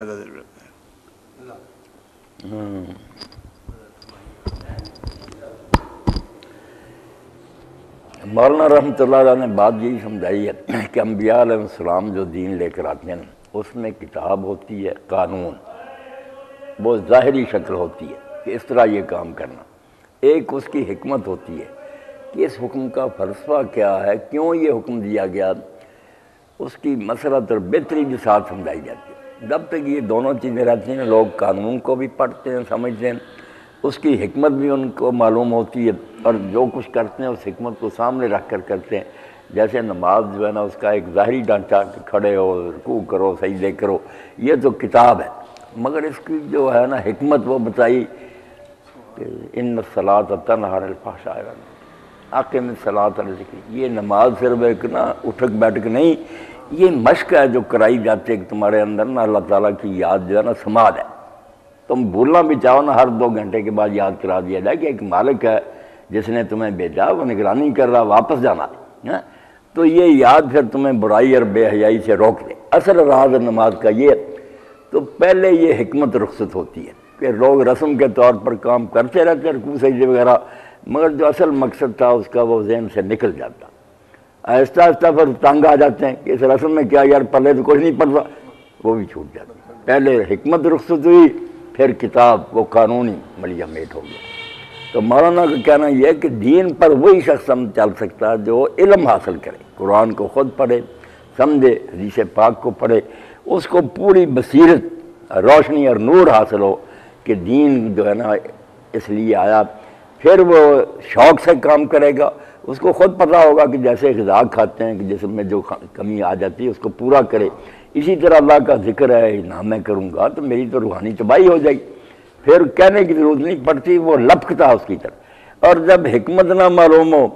مولانا رحمۃ اللہ علیہ نے بات یہی سمجھائی ہے کہ انبیاء علیہ السلام جو دین لے کر آتے ہیں اس میں کتاب ہوتی ہے، قانون، وہ ظاہری شکل ہوتی ہے کہ اس طرح یہ کام کرنا، ایک اس کی حکمت ہوتی ہے کہ اس حکم کا فلسفہ کیا ہے، کیوں یہ حکم دیا گیا، اس کی مسرت اور بہتری کے ساتھ سمجھائی جاتی ہے۔ جب تک یہ دونوں چیزیں رہتی ہیں لوگ قانون کو بھی پڑھتے ہیں، سمجھتے ہیں، اس کی حکمت بھی ان کو معلوم ہوتی ہے اور جو کچھ کرتے ہیں اس حکمت کو سامنے رکھ کر کرتے ہیں۔ جیسے نماز جو ہے نا، اس کا ایک ظاہری ڈھانچہ کہ کھڑے ہو، رکوع کرو، سجدے کرو، یہ تو کتاب ہے، مگر اس کی جو ہے نا حکمت وہ بتائی کہ ان الصلاۃ تنہی عن الفحشاء والمنکر، اقم الصلاۃ لذکری۔ یہ نماز صرف ایک نا اٹھک بیٹھک نہیں، یہ مشق ہے جو کرائی جاتی ہے کہ تمہارے اندر نا اللہ تعالیٰ کی یاد جو ہے نا سماعت ہے، تم بھولنا بھی چاہو نا ہر 2 گھنٹے کے بعد یاد کرا دیا جائے کہ ایک مالک ہے جس نے تمہیں بھیجا، وہ نگرانی کر رہا، واپس جانا ہے، تو یہ یاد پھر تمہیں برائی اور بے حیائی سے روک دے۔ اصل راز نماز کا یہ، تو پہلے یہ حکمت رخصت ہوتی ہے کہ لوگ رسم کے طور پر کام کرتے رہتے، رکوع سجدے وغیرہ، مگر جو اصل مقصد تھا اس کا وہ ذہن سے نکل جاتا، آہستہ آہستہ پھر تنگ آ جاتے ہیں کہ اس رسم میں کیا یار پلے تو کچھ نہیں پڑتا، وہ بھی چھوٹ جاتا۔ پہلے حکمت رخصت ہوئی، پھر کتاب وہ قانونی ملیا میٹ ہو گیا۔ تو مولانا کا کہنا یہ ہے کہ دین پر وہی شخص ہم چل سکتا ہے جو علم حاصل کرے، قرآن کو خود پڑھے، سمجھے، حدیث پاک کو پڑھے، اس کو پوری بصیرت، روشنی اور نور حاصل ہو کہ دین جو ہے نا اس لیے آیا، پھر وہ شوق سے کام کرے گا، اس کو خود پتہ ہوگا کہ جیسے غذا کھاتے ہیں کہ جسم میں جو کمی آ جاتی ہے اس کو پورا کرے، اسی طرح اللہ کا ذکر ہے، نہ میں کروں گا تو میری تو روحانی تباہی ہو جائے گی، پھر کہنے کی ضرورت نہیں پڑتی، وہ لپکتا اس کی طرف۔ اور جب حکمت نہ معلوم ہو،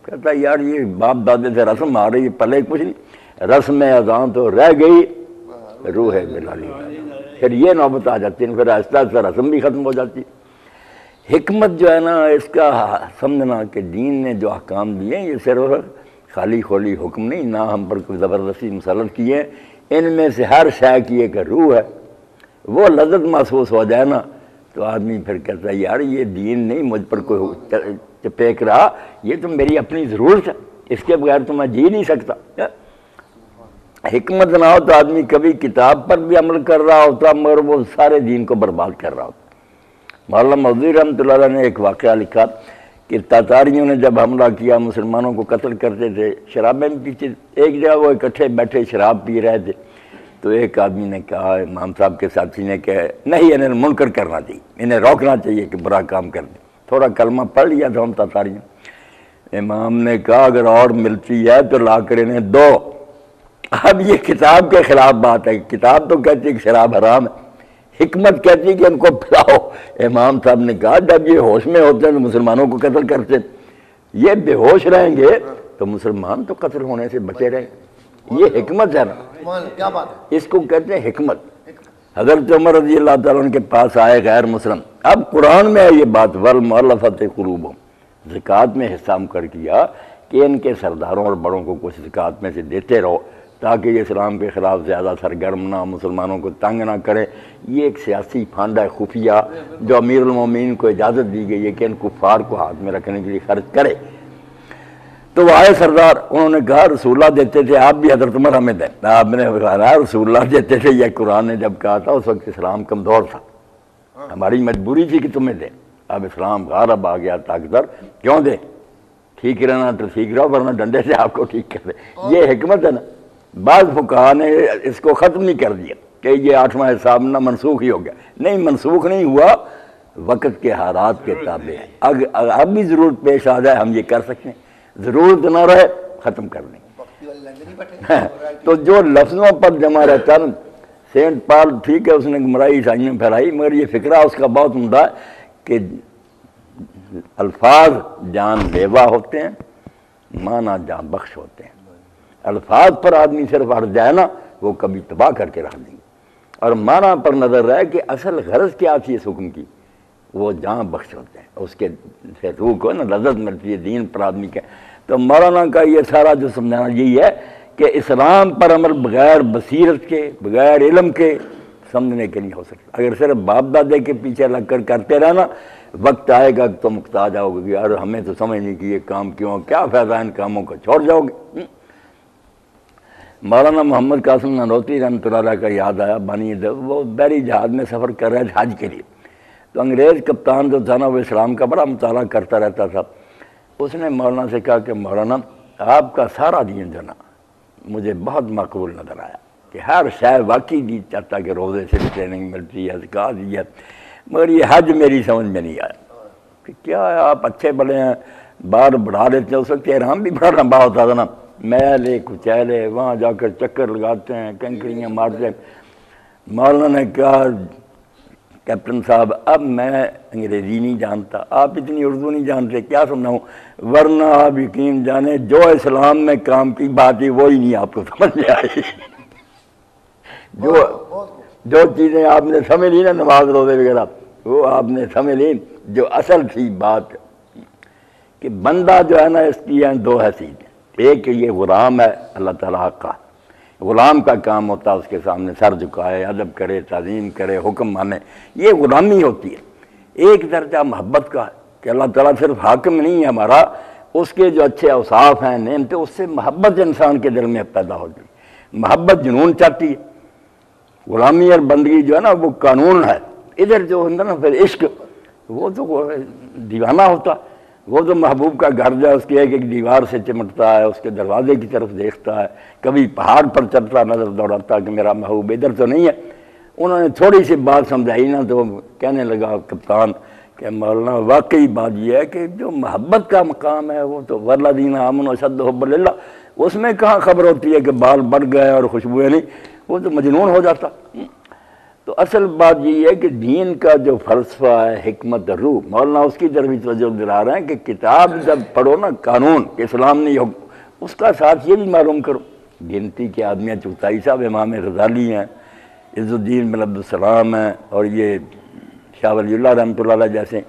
کہتا یار یہ باپ دادے سے رسم آ رہی ہے، پلے کچھ نہیں، رسم اذان تو رہ گئی، روح بلالی، پھر یہ نوبت آ جاتی ہے، پھر آہستہ آہستہ رسم بھی ختم ہو جاتی ہے۔ حکمت جو ہے نا اس کا سمجھنا کہ دین نے جو احکام دیے ہیں یہ صرف خالی خولی حکم نہیں، نہ ہم پر کوئی زبردستی مسلط کیے، ان میں سے ہر شے کی ایک روح ہے، وہ لذت محسوس ہو جائے نا تو آدمی پھر کہتا ہے یار یہ دین نہیں مجھ پر کوئی چپیک رہا، یہ تو میری اپنی ضرورت ہے، اس کے بغیر تو میں جی نہیں سکتا۔ حکمت نہ ہو تو آدمی کبھی کتاب پر بھی عمل کر رہا ہوتا مگر وہ سارے دین کو برباد کر رہا ہوتا۔ مولانا مودودی رحمۃ اللہ علیہ نے ایک واقعہ لکھا کہ تاتاریوں نے جب حملہ کیا، مسلمانوں کو قتل کرتے تھے، شرابیں پیتے، ایک جگہ وہ اکٹھے بیٹھے شراب پی رہے تھے، تو ایک آدمی نے کہا، امام صاحب کے ساتھی نے کہا نہیں انہیں منکر کرنا چاہیے، انہیں روکنا چاہیے کہ برا کام کر دیں، تھوڑا کلمہ پڑھ لیا تھا ہم تاتاریوں۔ امام نے کہا اگر اور ملتی ہے تو لا کر انہیں دو۔ اب یہ کتاب کے خلاف بات ہے، کتاب تو کہتی ہے کہ شراب حرام ہے، حکمت کہتی ہے کہ ان کو پلاؤ۔ امام صاحب نے کہا جب یہ ہوش میں ہوتے ہیں تو مسلمانوں کو قتل کرتے، یہ بے ہوش رہیں گے تو مسلمان تو قتل ہونے سے بچے رہیں گے، یہ حکمت ہے نا، اس کو کہتے ہیں حکمت۔ حضرت عمر رضی اللہ تعالیٰ عنہ کے پاس آئے غیر مسلم، اب قرآن میں ہے یہ بات، والمؤلفۃ قلوبہم، زکوٰۃ میں حصہ کر کیا کہ ان کے سرداروں اور بڑوں کو کچھ زکوٰۃ میں سے دیتے رہو تاکہ یہ اسلام کے خلاف زیادہ سرگرم نہ، مسلمانوں کو تنگ نہ کرے۔ یہ ایک سیاسی فنڈ ہے خفیہ جو امیر المومنین کو اجازت دی گئی ہے کہ ان کفار کو ہاتھ میں رکھنے کے لیے خرچ کرے۔ تو وہ آئے سردار، انہوں نے کہا رسول اللہ دیتے تھے، آپ بھی حضرت عمر ہمیں دیں۔ آپ نے کہا رسول اللہ دیتے تھے، یہ قرآن نے جب کہا تھا اس وقت اسلام کمزور تھا، ہماری مجبوری تھی کہ تمہیں دیں، اب اسلام غالب آ گیا طاقتور، کیوں دیں، ٹھیک رہنا تو ٹھیک رہو ورنہ ڈنڈے سے آپ کو ٹھیک کر دیں، یہ حکمت ہے نا۔ بعض فقہا نے اس کو ختم نہیں کر دیا کہ یہ 8واں حساب نہ منسوخ ہی ہو گیا، نہیں منسوخ نہیں ہوا، وقت کے حالات کے تابع ہے، اب بھی ضرورت پیش آ جائے ہم یہ کر سکتے ہیں، ضرورت نہ رہے ختم کر دیں۔ تو جو لفظوں پر جمع رہتا ہے، سینٹ پال ٹھیک ہے اس نے گمراہی عیسائیوں میں پھیلائی، مگر یہ فکرہ اس کا بہت عمدہ ہے کہ الفاظ جان لیوا ہوتے ہیں، معنی جان بخش ہوتے ہیں۔ الفاظ پر آدمی صرف اڑ جائے نا وہ کبھی تباہ کر کے رکھ دیں گے، اور معنی پر نظر رہے کہ اصل غرض کیا تھی اس حکم کی، وہ جان بخش ہوتے ہیں، اس کے سے روح کو نا لذت ملتی ہے دین پر آدمی کے۔ تو مولانا کا یہ سارا جو سمجھانا یہی ہے کہ اسلام پر عمل بغیر بصیرت کے، بغیر علم کے، سمجھنے کے نہیں ہو سکتا۔ اگر صرف باپ دادے کے پیچھے لگ کر کرتے رہنا، وقت آئے گا کہ تم مکتا جاؤ گے کہ یار ہمیں تو سمجھ نہیں کہ یہ کام کیوں، کیا فائدہ ان کاموں کو، چھوڑ جاؤ گے۔ مولانا محمد قاسم نانوتوی رحمۃ اللہ علیہ کا یاد آیا، بانی وہ بحری جہاز میں سفر کر رہے تھے حج کے لیے، تو انگریز کپتان جو تھا نا وہ اسلام کا بڑا مطالعہ کرتا رہتا تھا۔ اس نے مولانا سے کہا کہ مولانا آپ کا سارا دین جو نا مجھے بہت مقبول نظر آیا، کہ ہر شے واقعی دی چاہتا کہ روزے سے ٹریننگ ملتی ہے، زکوٰۃ دی ہے، مگر یہ حج میری سمجھ میں نہیں آیا کہ کیا ہے، آپ اچھے بڑے ہیں، بار بڑھا لیتے ہیں، اس وقت احرام بھی بڑا لمبا ہوتا تھا نا، میلے کچیلے وہاں جا کر چکر لگاتے ہیں، کنکریاں مارتے ہیں۔ مولانا نے کہا کیپٹن صاحب اب میں انگریزی نہیں جانتا، آپ اتنی اردو نہیں جانتے، کیا سمجھاؤں، ورنہ آپ یقین جانے جو اسلام میں کام کی بات ہے وہی نہیں آپ کو سمجھ میں آئی۔ جو چیزیں آپ نے سمجھ لی نا، نماز روزے وغیرہ، وہ آپ نے سمجھ لی جو اصل تھی بات، کہ بندہ جو ہے نا اس کی ہیں دو حیثیت، ایک یہ غلام ہے اللہ تعالیٰ کا، غلام کا کام ہوتا ہے اس کے سامنے سر جھکائے، ادب کرے، تعظیم کرے، حکم مانے، یہ غلامی ہوتی ہے۔ ایک درجہ محبت کا ہے کہ اللہ تعالیٰ صرف حاکم نہیں ہے ہمارا، اس کے جو اچھے اوصاف ہیں نعمتیں، اس سے محبت انسان کے دل میں پیدا ہوتی ہے، محبت جنون چاہتی ہے۔ غلامی اور بندگی جو ہے نا وہ قانون ہے، ادھر جو ہوتا نا پھر عشق، وہ تو دیوانہ ہوتا، وہ تو محبوب کا گھر جو ہے اس کی ایک ایک دیوار سے چمٹتا ہے، اس کے دروازے کی طرف دیکھتا ہے، کبھی پہاڑ پر چڑھتا نظر دوڑاتا کہ میرا محبوب ادھر تو نہیں ہے۔ انہوں نے تھوڑی سی بات سمجھائی نا تو کہنے لگا کپتان کہ مولانا واقعی بات یہ ہے کہ جو محبت کا مقام ہے وہ تو والذین آمنوا اشد حبا للہ، اس میں کہاں خبر ہوتی ہے کہ بال بڑھ گئے اور خوشبوئیں نہیں، وہ تو مجنون ہو جاتا۔ تو اصل بات یہ ہے کہ دین کا جو فلسفہ ہے، حکمت روح، مولانا اس کی طرف توجہ دلا رہے ہیں کہ کتاب جب پڑھو نا قانون کہ اسلام نے اس کا ساتھ یہ بھی معلوم کرو، گنتی کے آدمی چغتائی صاحب امام غزالی ہیں، عز الدین بن عبدالسلام ہیں، اور یہ شاہ ولی اللہ رحمۃ اللہ علیہ جیسے،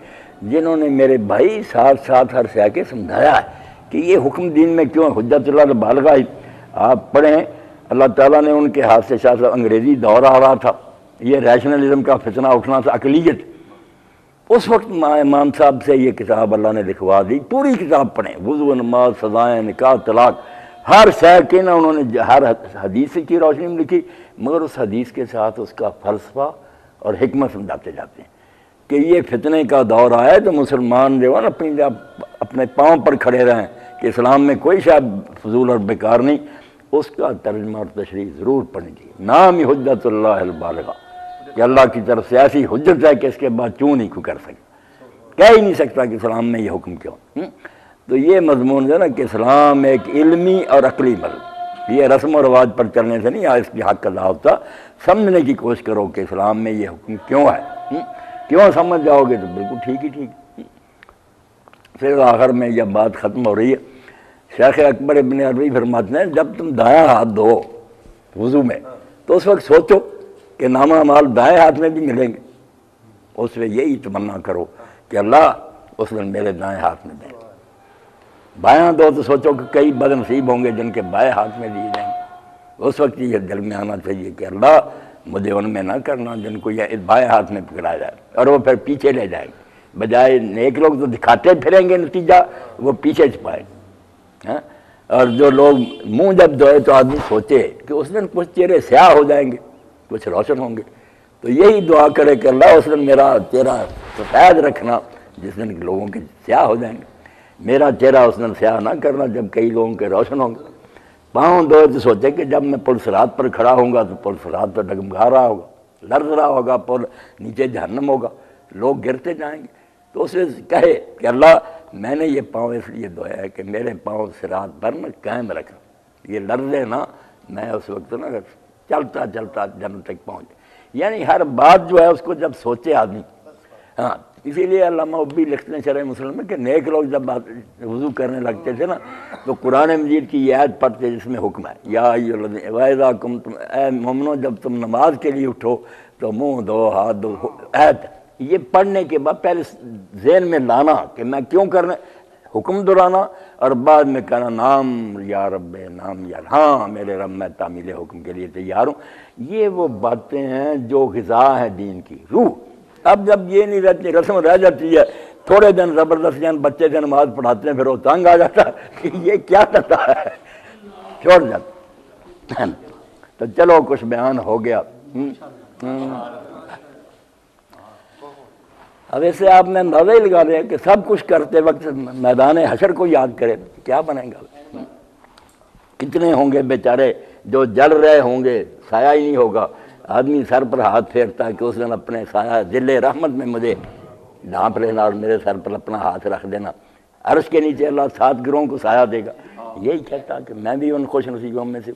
جنہوں نے میرے بھائی ساتھ ساتھ ہر شے کے سمجھایا ہے کہ یہ حکم دین میں کیوں ہے، حجت اللہ بالغہ۔ آپ پڑھیں اللہ تعالیٰ نے ان کے ہاتھ سے شاہ صاحب انگریزی دور آ رہا تھا، یہ ریشنلزم کا فتنہ اٹھنا تھا، عقلیت، اس وقت امام صاحب سے یہ کتاب اللہ نے لکھوا دی، پوری کتاب پڑھیں، وضو، نماز، سزائیں، نکاح، طلاق، ہر شے کے نا انہوں نے ہر حدیث کی روشنی میں لکھی، مگر اس حدیث کے ساتھ اس کا فلسفہ اور حکمت سمجھاتے جاتے ہیں کہ یہ فتنے کا دور آئے تو مسلمان جو ہے نا اپنے پاؤں پر کھڑے رہیں کہ اسلام میں کوئی شے فضول اور بیکار نہیں، اس کا ترجمہ اور تشریح ضرور پڑھنی چاہیے۔ نام ہی حجت اللہ البالغہ، کہ اللہ کی طرف سے ایسی حجت ہے کہ اس کے بعد کیوں نہیں کوئی کر سکے، کہہ ہی نہیں سکتا کہ اسلام میں یہ حکم کیوں۔ تو یہ مضمون جو ہے نا کہ اسلام ایک علمی اور عقلی مذہب، یہ رسم و رواج پر چلنے سے نہیں اس کی حق ادا ہوتا، سمجھنے کی کوشش کرو کہ اسلام میں یہ حکم کیوں ہے، کیوں سمجھ جاؤ گے تو بالکل ٹھیک ہی ٹھیک۔ پھر آخر میں یہ بات ختم ہو رہی ہے، شیخ اکبر ابن عربی فرماتے ہیں جب تم دایاں ہاتھ دھو وضو میں تو اس وقت سوچو کہ نامہ اعمال دائیں ہاتھ میں بھی ملیں گے، اس میں یہی تمنا کرو کہ اللہ اس دن میرے دائیں ہاتھ میں دیں، بایاں دو تو سوچو کہ کئی بد نصیب ہوں گے جن کے بائیں ہاتھ میں دیے جائیں گے، اس وقت یہ دل میں آنا چاہیے کہ اللہ مجھے ان میں نہ کرنا جن کو یہ بائیں ہاتھ میں پکڑایا جائے اور وہ پھر پیچھے لے جائیں گے، بجائے نیک لوگ تو دکھاتے پھریں گے نتیجہ وہ پیچھے چھپائیں گے، اور جو لوگ منہ جب دھوئے تو آدمی سوچے کہ اس دن کچھ چہرے سیاہ ہو جائیں گے کچھ روشن ہوں گے، تو یہی دعا کرے کہ اللہ اس دن میرا چہرہ سفید رکھنا جس دن لوگوں کے سیاہ ہو جائیں گے، میرا چہرہ اس دن سیاہ نہ کرنا جب کئی لوگوں کے روشن ہوں گے۔ پاؤں دھوئے تو سوچے کہ جب میں پل صراط پر کھڑا ہوں گا تو پل صراط پر ڈگمگا رہا ہوگا، لرز رہا ہوگا، پل نیچے جہنم ہوگا، لوگ گرتے جائیں گے، تو اسے کہے کہ اللہ میں نے یہ پاؤں اس لیے دھویا ہے کہ میرے پاؤں صراط پر میں قائم رکھنا، یہ لرزے نا، میں اس وقت نا چلتا چلتا جنت تک پہنچ، یعنی ہر بات جو ہے اس کو جب سوچے آدمی۔ ہاں اسی لیے علامہ ابی لکھتے ہیں شرح مسلم میں کہ نیک لوگ جب وضو کرنے لگتے تھے نا تو قرآن مجید کی یہ آیت پڑھتے جس میں حکم ہے یا وَإِذَا كُنْتُمْ، اے مومنو جب تم نماز کے لیے اٹھو تو منہ دھو، ہاتھ دھو، آیت یہ پڑھنے کے بعد پہلے ذہن میں لانا کہ میں کیوں کرنا، حکم دہرانا اور بعد میں کہنا نام یا رب نام یا ہاں میرے رب میں تعمیل حکم کے لیے تیار ہوں. یہ وہ باتیں ہیں جو غذا ہے دین کی روح. اب جب یہ نہیں رہتی، رسم رہ جاتی ہے، تھوڑے دن زبردست جان بچے سے نماز پڑھاتے ہیں، پھر وہ تنگ آ جاتا ہے کہ یہ کیا کرتا ہے، چھوڑ جاتا. تو چلو کچھ بیان ہو گیا. اب ایسے آپ نے اندازہ ہی لگا دیا کہ سب کچھ کرتے وقت میدان حشر کو یاد کرے کیا بنے گا. کتنے ہوں گے بیچارے جو جل رہے ہوں گے، سایہ ہی نہیں ہوگا. آدمی سر پر ہاتھ پھیرتا ہے کہ اس دن اپنے سایہ ذل رحمت میں مجھے ڈھانپ لینا اور میرے سر پر اپنا ہاتھ رکھ دینا. عرش کے نیچے اللہ 7 گروہوں کو سایہ دے گا. یہی کہتا کہ میں بھی ان خوش نصیبوں میں سے.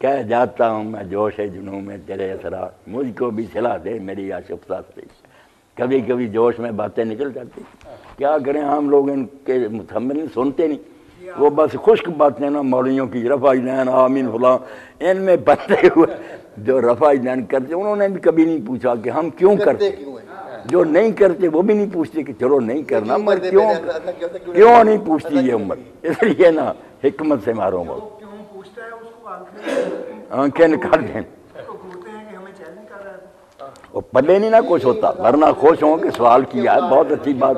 کہہ جاتا ہوں میں جوش جنوں میں تیرے اثرات، مجھ کو بھی صلاح دے میری آشفتہ سے. کبھی کبھی جوش میں باتیں نکل جاتی، کیا کریں ہم لوگ ان کے متحمل نہیں، سنتے نہیں. وہ بس خشک باتیں نا مولویوں کی، رفع دین آمین فلاں، ان میں بنتے ہوئے جو رفع دین کرتے انہوں نے بھی کبھی نہیں پوچھا کہ ہم کیوں کرتے. جو نہیں کرتے وہ بھی نہیں پوچھتے کہ چلو نہیں کرنا، مگر کیوں نہیں پوچھتی یہ امت. اس لیے نا حکمت سے مارو مول، آنکھیں نکال دیں. وہ پلے نہیں نہ کچھ ہوتا، ورنہ خوش ہوں کہ سوال کیا ہے، بہت اچھی بات.